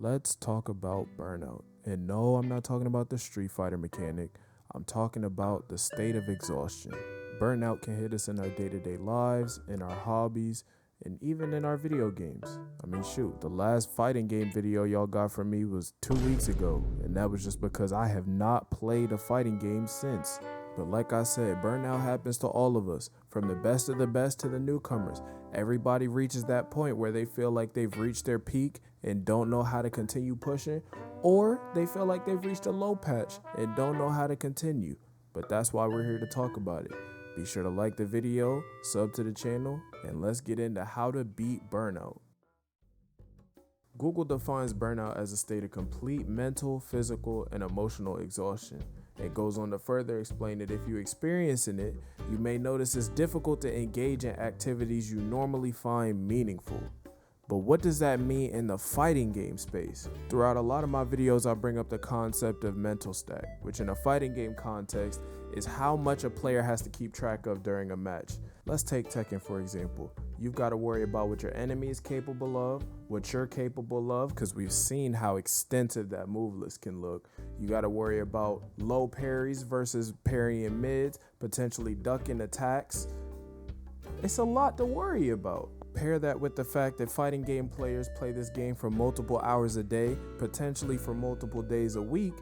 Let's talk about burnout. And no, I'm not talking about the Street Fighter mechanic. I'm talking about the state of exhaustion. Burnout can hit us in our day to day lives, in our hobbies, and even in our video games. I mean, shoot, the last fighting game video y'all got from me was 2 weeks ago, and that was just because I have not played a fighting game since. But like I said, burnout happens to all of us, from the best of the best to the newcomers. Everybody reaches that point where they feel like they've reached their peak and don't know how to continue pushing, or they feel like they've reached a low patch and don't know how to continue. But that's why we're here to talk about it. Be sure to like the video, sub to the channel, and let's get into how to beat burnout. Google defines burnout as a state of complete mental, physical, and emotional exhaustion. It goes on to further explain that if you're experiencing it, you may notice it's difficult to engage in activities you normally find meaningful. But what does that mean in the fighting game space? Throughout a lot of my videos, I bring up the concept of mental stack, which in a fighting game context is how much a player has to keep track of during a match. Let's take Tekken for example. You've got to worry about what your enemy is capable of, what you're capable of, because we've seen how extensive that move list can look. You got to worry about low parries versus parrying mids, potentially ducking attacks. It's a lot to worry about. Pair that with the fact that fighting game players play this game for multiple hours a day, potentially for multiple days a week,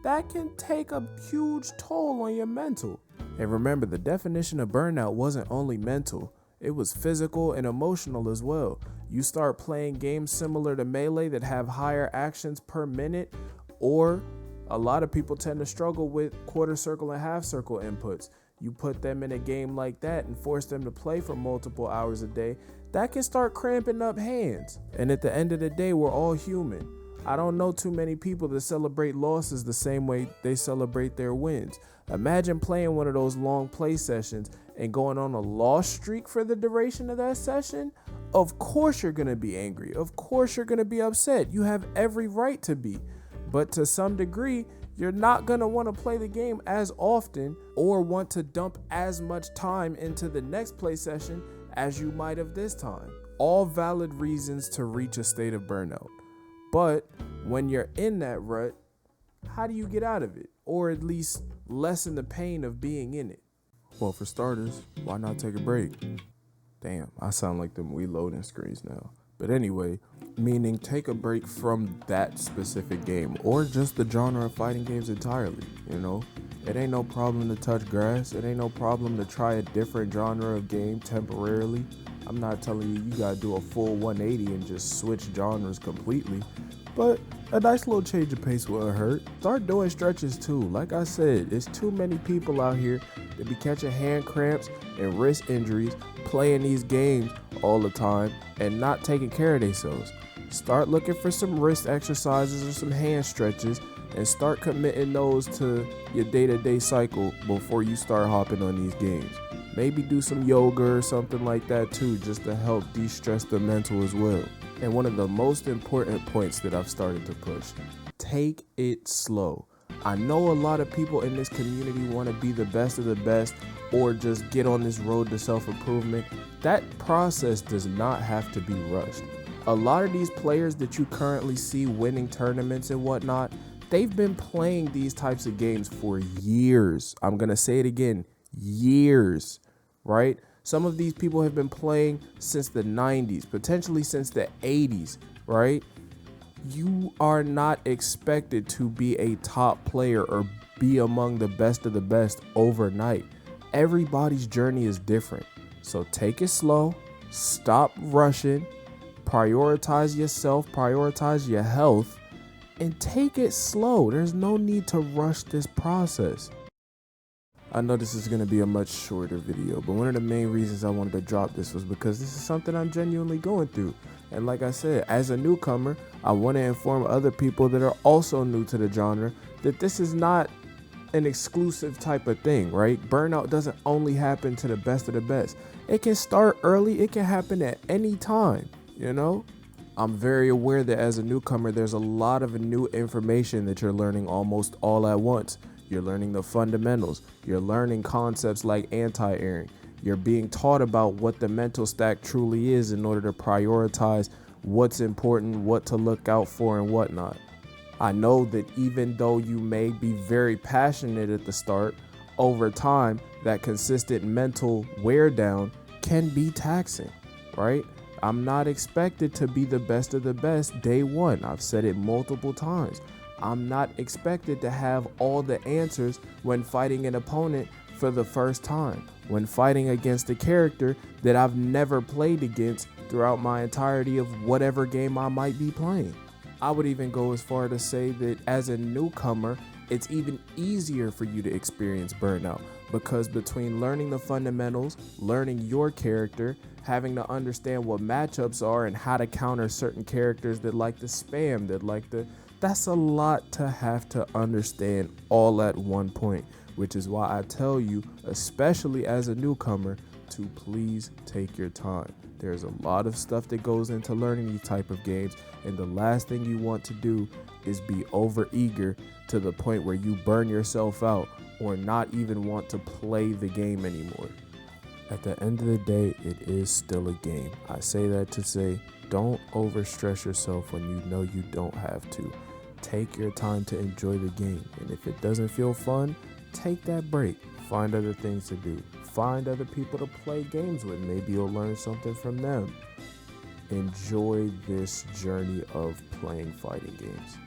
that can take a huge toll on your mental. And remember, the definition of burnout wasn't only mental, it was physical and emotional as well. You start playing games similar to Melee that have higher actions per minute, or a lot of people tend to struggle with quarter circle and half circle inputs. You put them in a game like that and force them to play for multiple hours a day, that can start cramping up hands. And at the end of the day, we're all human. I don't know too many people that celebrate losses the same way they celebrate their wins. Imagine playing one of those long play sessions and going on a loss streak for the duration of that session. Of course you're gonna be angry. Of course you're gonna be upset. You have every right to be. But to some degree, you're not gonna wanna play the game as often or want to dump as much time into the next play session as you might have this time. All valid reasons to reach a state of burnout. But when you're in that rut, how do you get out of it? Or at least lessen the pain of being in it? Well, for starters, why not take a break? Damn, I sound like them reloading screens now. But anyway, meaning take a break from that specific game or just the genre of fighting games entirely, you know? It ain't no problem to touch grass. It ain't no problem to try a different genre of game temporarily. I'm not telling you gotta do a full 180 and just switch genres completely, but a nice little change of pace wouldn't hurt. Start doing stretches too. Like I said, there's too many people out here that be catching hand cramps and wrist injuries playing these games all the time and not taking care of themselves. Start looking for some wrist exercises or some hand stretches and start committing those to your day-to-day cycle before you start hopping on these games. Maybe do some yoga or something like that too, just to help de-stress the mental as well. And one of the most important points that I've started to push, take it slow. I know a lot of people in this community want to be the best of the best or just get on this road to self-improvement. That process does not have to be rushed. A lot of these players that you currently see winning tournaments and whatnot, they've been playing these types of games for years. I'm going to say it again, years, right? Some of these people have been playing since the 90s, potentially since the 80s, right? You are not expected to be a top player or be among the best of the best overnight. Everybody's journey is different. So take it slow, stop rushing, prioritize yourself, prioritize your health, and take it slow. There's no need to rush this process. I know this is going to be a much shorter video, but one of the main reasons I wanted to drop this was because this is something I'm genuinely going through. And like I said, as a newcomer, I want to inform other people that are also new to the genre that this is not an exclusive type of thing, right? Burnout doesn't only happen to the best of the best. It can start early. It can happen at any time, you know? I'm very aware that as a newcomer, there's a lot of new information that you're learning almost all at once. You're learning the fundamentals. You're learning concepts like anti-airing. You're being taught about what the mental stack truly is in order to prioritize what's important, what to look out for, and whatnot. I know that even though you may be very passionate at the start, over time, that consistent mental wear down can be taxing, right? I'm not expected to be the best of the best day one. I've said it multiple times. I'm not expected to have all the answers when fighting an opponent for the first time, when fighting against a character that I've never played against throughout my entirety of whatever game I might be playing. I would even go as far to say that as a newcomer, it's even easier for you to experience burnout, because between learning the fundamentals, learning your character, having to understand what matchups are and how to counter certain characters that like to spam, that's a lot to have to understand all at one point, which is why I tell you, especially as a newcomer, to please take your time. There's a lot of stuff that goes into learning these type of games, and the last thing you want to do is be over eager to the point where you burn yourself out or not even want to play the game anymore. At the end of the day, it is still a game. I say that to say, don't overstress yourself when you know you don't have to. Take your time to enjoy the game, and if it doesn't feel fun, take that break. Find other things to do. Find other people to play games with. Maybe you'll learn something from them. Enjoy this journey of playing fighting games.